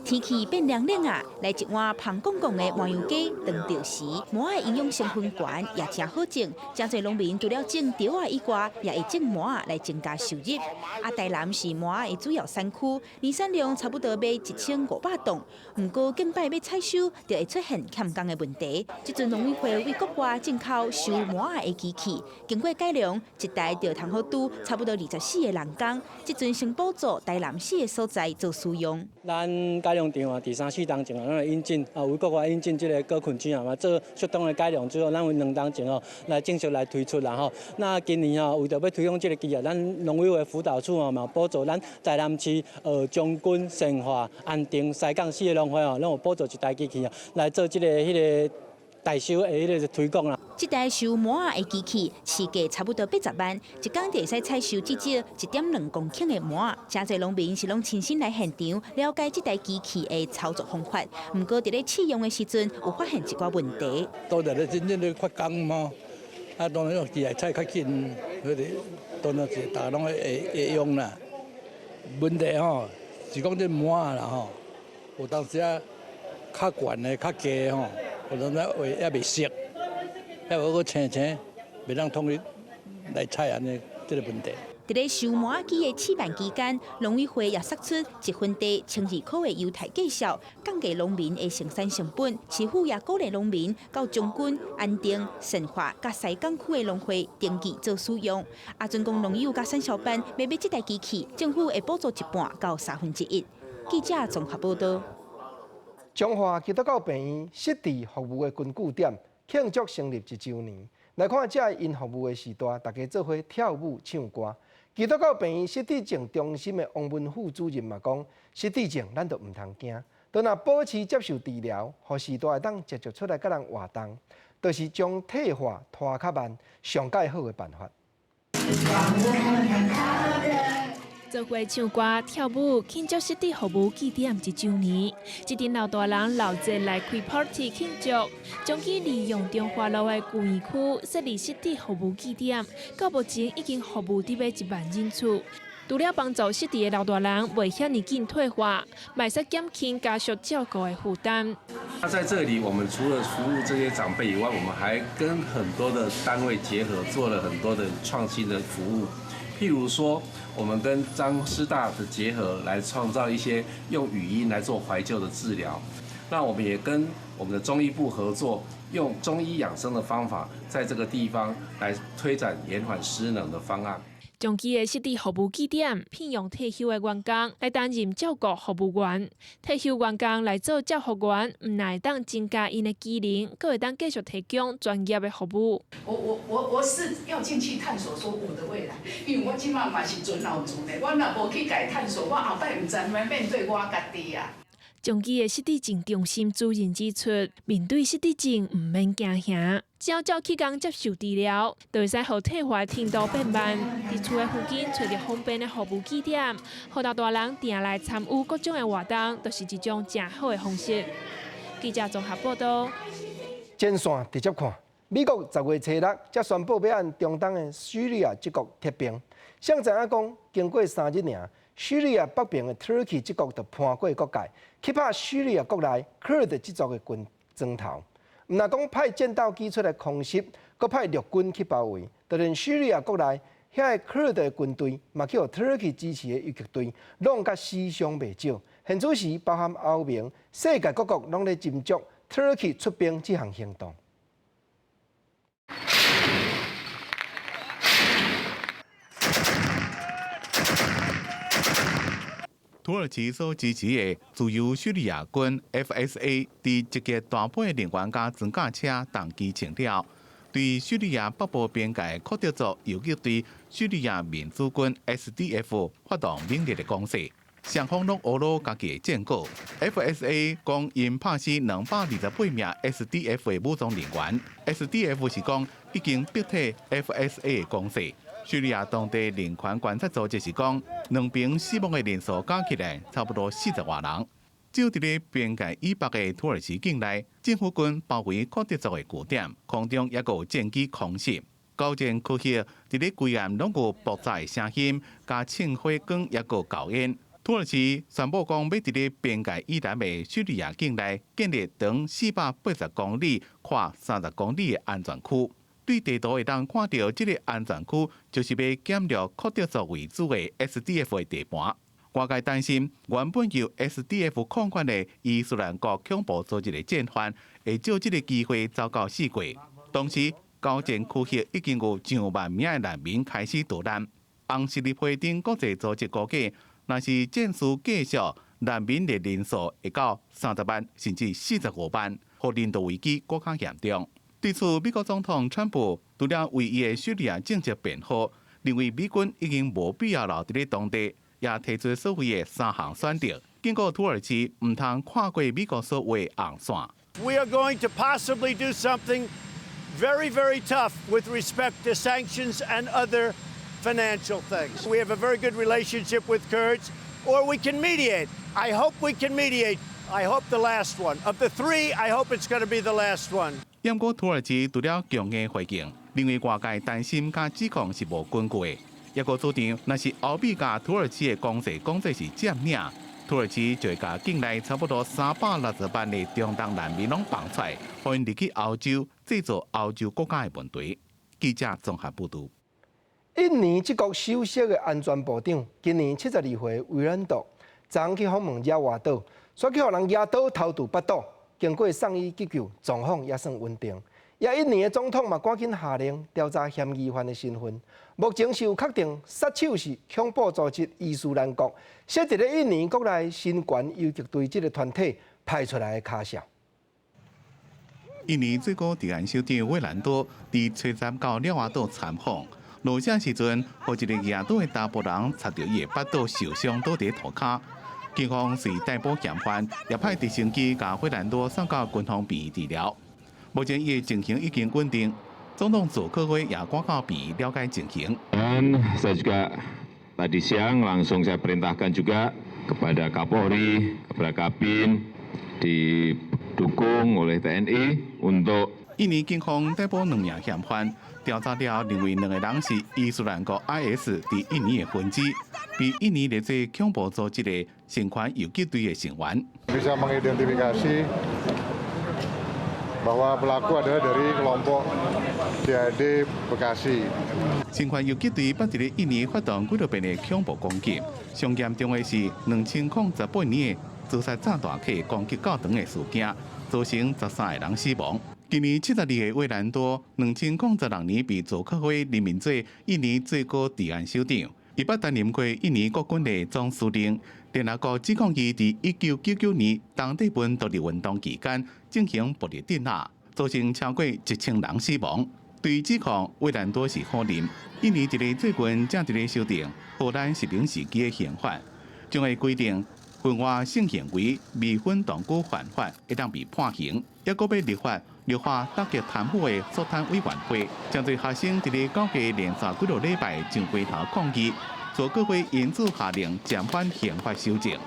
天气变凉冷啊，来一碗香公公的麻油鸡当着时，麻仔营养成分高，也真好种。真侪农民除了种稻仔以外，也会种麻仔来增加收入。台南是麻仔的主要产区，年产量差不多要1500吨。不过近摆要采收，就会出现欠工的问题。这阵农委会为国外进口收麻仔的机器，经过改良，一台就通好拄差不多24个人工。这阵先补助台南市的所在做使用。咱改良场第3、4档前咱来引进为国外引进这个果菌菌嘛，做适当的改良之后，咱有2档前来正式来推出啦吼。那今年为着要推广这个技咱农委会辅导处嘛补助咱台南市将军、善化、安定、西港4个农会拢有补助1台机器来做这个代收的推广啦。这台收麻仔的机器市价差不多80万，一天就会使采收至少1.2公顷的麻仔。真侪农民是拢亲身来现场了解这台机器的操作方法，不过伫咧试用的时阵有发现一寡问题。都在咧真正咧发工嘛，当然机械采较紧，当然是大家拢会用啦。问题是讲这麻仔啦有当时较悬的、较低的有当时话也未熟。要有个青，袂当统一来采安尼这个问题。伫咧收麻仔机的试办期间，农委会也释出1分地12块的优待介绍，降低农民的生产成本。市府也鼓励农民到将军、安定、善化、甲西港区的农会登记做使用。准讲农友甲产销班要买这台机器，政府会补助1半到1/3。记者综合报道。彰化基督教病院实地服务的根据点庆祝成立1周年。来看这因服务的时代，大家做伙跳舞唱歌。基督教病院失智症中心的王文虎主任嘛讲，失智症咱就唔通惊，都若保持接受治疗，互时代会当直接出来甲人活动，就是将退化拖较慢，上介好的办法。做伙唱歌、跳舞，庆祝失智服务据点1周年。这阵老大人老侪来开 party 庆祝，将其利用中华路的旧园区设立失智服务据点，到目前已经服务伫要1万人次。除了帮助失智的老大人袂遐尼紧退化，卖使减轻家属照顾的负担。那在这里，我们除了服务这些长辈以外，我们还跟很多的单位结合，做了很多的创新的服务。譬如说，我们跟彰师大的结合，来创造一些用语音来做怀旧的治疗。那我们也跟我们的中医部合作，用中医养生的方法，在这个地方来推展延缓失能的方案。长期的失智服务据点聘用退休的员工来担任照顾服务员，退休员工来做照护员，唔但会当增加因的技能，更会当继续提供专业的服务。我是要进去探索说我的未来，因为我即马嘛是准老族的，我若无去家探索，我后摆唔知咩面对我家己啊。长期的失智症中心主任指出，面对失智症唔免惊吓，只要早起工接受治疗，就会使互退化程度变慢。伫厝的附近找到方便的服务据点，互老大人定来参与各种的活动，都是一种正好的方式。记者综合报道。前线直接看，美国10月初6才宣布要按中东的叙利亚这国撤兵，谁知影讲经过3日尔。叙利亚北边的土耳其这国就叛过国界，去拍叙利亚国内 Kurd 这族的军砖头。唔但讲派战斗机出来空袭，搁派陆军去包围，就连叙利亚国内遐个 Kurd 的军队，嘛去互土耳其支持的游击队，拢甲死伤袂少。现此时包含欧盟、世界各国拢咧斟酌土耳其出兵这项行动。土耳其所支持的自由叙利亚军 FSA 伫一架大批能源加装甲车动机清了，对叙利亚北部边界库德族游击队叙利亚民主军 SDF 发动猛烈的攻势，双方拢乌罗家己的战果。FSA 讲因拍死228名 SDF 的武装人员 ，SDF 是讲已经逼退 FSA 的攻势。叙利亚当地人权观察组织是讲，两边死亡的人数加起来差不多40万人。只有伫咧边界以北的土耳其境内，政府军包围库德族的据点，空中也有战机空袭。交战区域伫咧规岸拢有爆炸的声音，加庆火光也有高烟。土耳其宣布讲，要伫咧边界以南的叙利亚境内建立长480公里、宽30公里的安全区。对地图会当看到，这个安全区就是要减弱库德族为主的 SDF 的地盘。外界担心，原本由 SDF 控管的伊斯兰国恐怖组织的战犯，会借这个机会糟糕死过。同时，交战区域已经有上万名的难民开始逃难。红十字会等国际组织估计，若是战事继续，难民的人数会到30万甚至45万，互人道危机更加严重。对此，美国总统川普除了为伊的叙利亚政策辩护，认为美军已经无必要留伫咧当地，也提出所谓的3项选择。警告土耳其唔通跨过美國所謂紅線。We are going to possibly do something very, very tough with respect to sanctions and other financial things. We have a very good relationship with Kurds, or we can mediate. I hope we can mediate. I hope the last one. Of the three, I hope it's going to be the last one. 不过，土耳其除了强硬回应，认为外界担心甲指控是无根据的。也个主张，若是欧美甲土耳其的攻势讲这是占领，土耳其就会甲境内差不多360万的中东难民拢放出来，互因入去欧洲，制造欧洲国家的问题。记者综合报道。印尼这国首席的安全部长，今年72岁维兰多，昨去访问亚瓦岛，煞去互人亚岛偷渡巴岛。经过送医急救，状况也算稳定。也印尼的总统嘛赶紧下令调查嫌疑犯的身份。目前是有确定杀手是恐怖组织伊斯兰国，设伫咧印尼国内新权游击队这个团体派出来的卡小。印尼最高治安首长威兰多伫初三到了瓦岛参访，落车时阵，互一个亚岛的查甫人插到伊的腹肚受伤，倒伫涂骹。警方随逮捕嫌犯，也派直升机将惠兰多送到军方病院治疗。目前伊的情形已经稳定。总统佐科威也赶到病院了解情形。Dan saya juga tadi siang langsung saya perintahkan juga kepada Kapolri, kepada Kabin didukung oleh TNI untuk 印尼警方逮捕2名嫌犯，调查了认为2个人是伊斯兰国 IS 伫印尼的分支，被印尼列做恐怖组织的神权游击队的成员。Bisa mengidentifikasi bahwa pelaku adalah dari kelompok DAD Bekasi。神权游击队捌伫咧印尼发动几多遍的恐怖攻击，上严重的是2018年的自杀炸弹客攻击教堂的事件，造成13个人死亡。今年72岁维兰多，2016年被佐科威任命做印尼最高治安首长。伊捌担任过印尼国军的总司令。联合国指控伊伫1999年东帝汶独立运动期间进行暴力镇压，造成超过1000人死亡。对于指控，维兰多是否认印尼一个最近正伫咧修订荷兰实名时期的刑法，将会规定婚外性行为未婚同居犯法会当被判刑，也搁要立法打击贪腐的肃贪委员会，将对学生伫咧9月连续几个礼拜上街头抗议。佐科会因此下令暂缓刑法修正，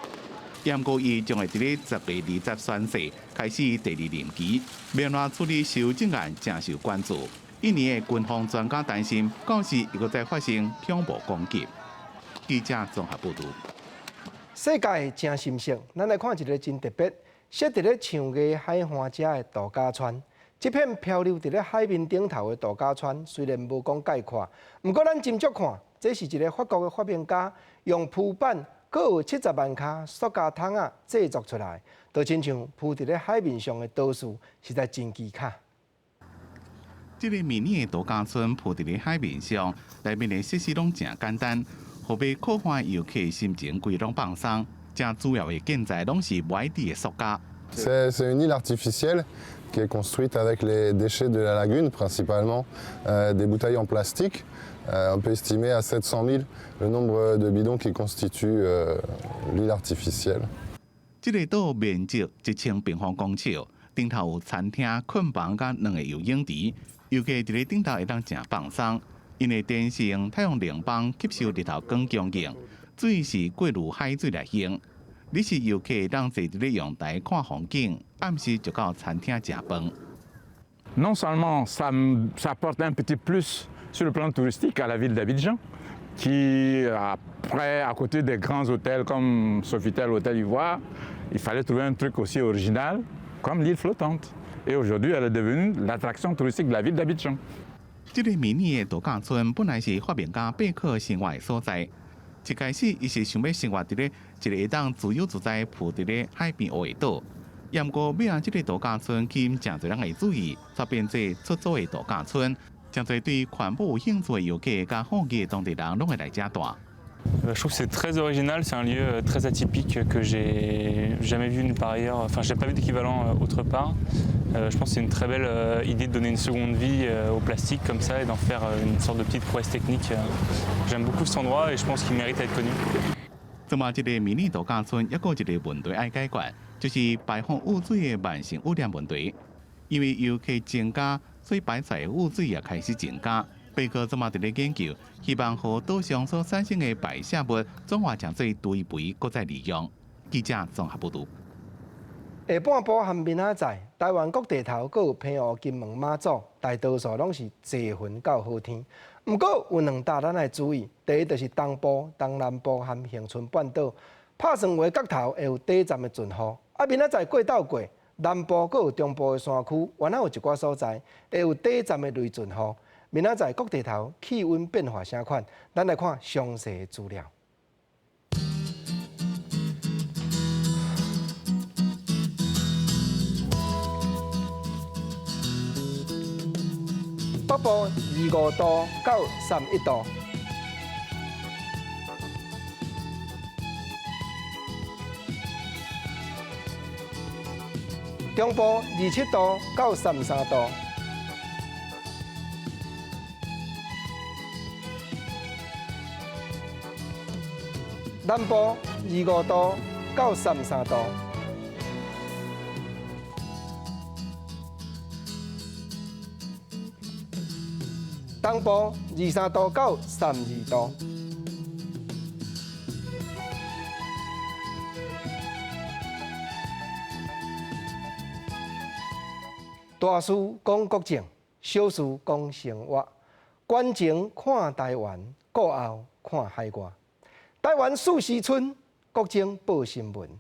严过伊将会伫咧10月20宣誓开始第2任期。要怎处理修正案正受关注。印尼的军方专家担心，到时又再发生恐怖攻击。记者综合报道。世界真神圣，咱来看一个真特别，设伫咧象牙海岸遮的度假村。这片漂流伫咧海面顶头的度假村，虽然无讲概括，不过咱斟酌看。这是一个法国的发明家用铺板，佮有70万卡塑胶桶仔制作出来，就亲像铺伫咧海面上的岛屿，实在真奇卡。这个迷你的度假村铺伫咧海面上，内面的设施拢真简单，互要扩欢游客心情，规拢放松。正主要的建材拢是外地的塑胶。C'est une île artificielle qui est construite avec les déchets de la lagune, principalement des bouteilles en plastique. On peut estimer à 700 000 le nombre de bidons qui constituent l'île artificielle. 这个岛面积1000平方公尺，顶头有餐厅、困房甲2个游泳池，游客伫咧顶头会当正放松，因为天性太阳能板吸收日头光强硬，水是过入海水来行。你是游客会当坐伫咧阳台看风景，暗时就到餐厅食饭。Non seulement ça apporte un petit plus sur le plan touristique à la ville d'Abidjan, qui après, à côté des grands hôtels comme Sofitel, Hôtel Ivoire, il fallait trouver un truc aussi original, comme l'île flottante. Et aujourd'hui, elle est devenue l'attraction touristique de la ville d'Abidjan. 这个迷你的度假村本来是发明家贝克生活的所在。一开始，伊是想要生活伫咧一个会当自由自在浮伫咧海边黑的岛。不过，要让这个度假村吸引真侪人的注意，才变做出租的度假村。真侪对环保有兴趣的游客甲好奇的当地人拢会来遮住。Je trouve que c'est très original, c'est un lieu très atypique que j'ai jamais vu nulle part ailleurs. Enfin, j'ai pas vu d'équivalent autre part. Je pense que c'est une très belle idée de donner une seconde vie au plastique comme ça et d'en faire une sorte de petite prouesse technique. J'aime beaucoup cet endroit et je pense qu'il mérite d'être connu. 这么，这个迷你度假村还有一个问题要解决，就是排放污水的慢性污染问题。因为游客增加，所以排出的污水也开始增加。贝克这么伫咧研究，希望和岛上所产生的排泄物转化成做堆肥，搁再利用。记者综合报道。下半部和明仔载，台湾各地头阁有澎湖、金门、马祖，大多数拢是济云到好天。不过有2大咱来注意，第一就是东部、东南部和恒春半岛，拍算话角头会有短暂的阵雨。明仔载过到过，南部阁有中部的山区，原来有一寡所在会有短暂的雷阵雨。明仔载各地头气温变化啥款？咱来看详细资料。北部25度到31度，中部27度到33度。南部25度到33度，东部23度到32度，大事讲国政，小事讲生活。观前看台湾，顾后看海外。台湾四时春，国政报新闻。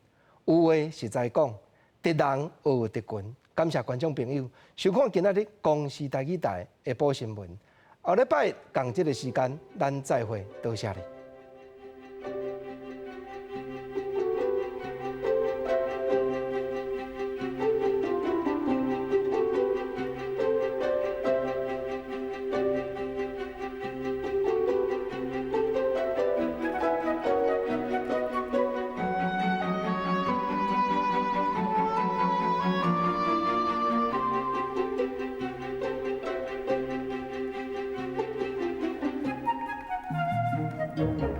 有话实在讲，敌人学敌群。感谢观众朋友收看今仔日公视台语台下晡新闻。后礼拜同这个时间，咱再会，多谢你。Thank you.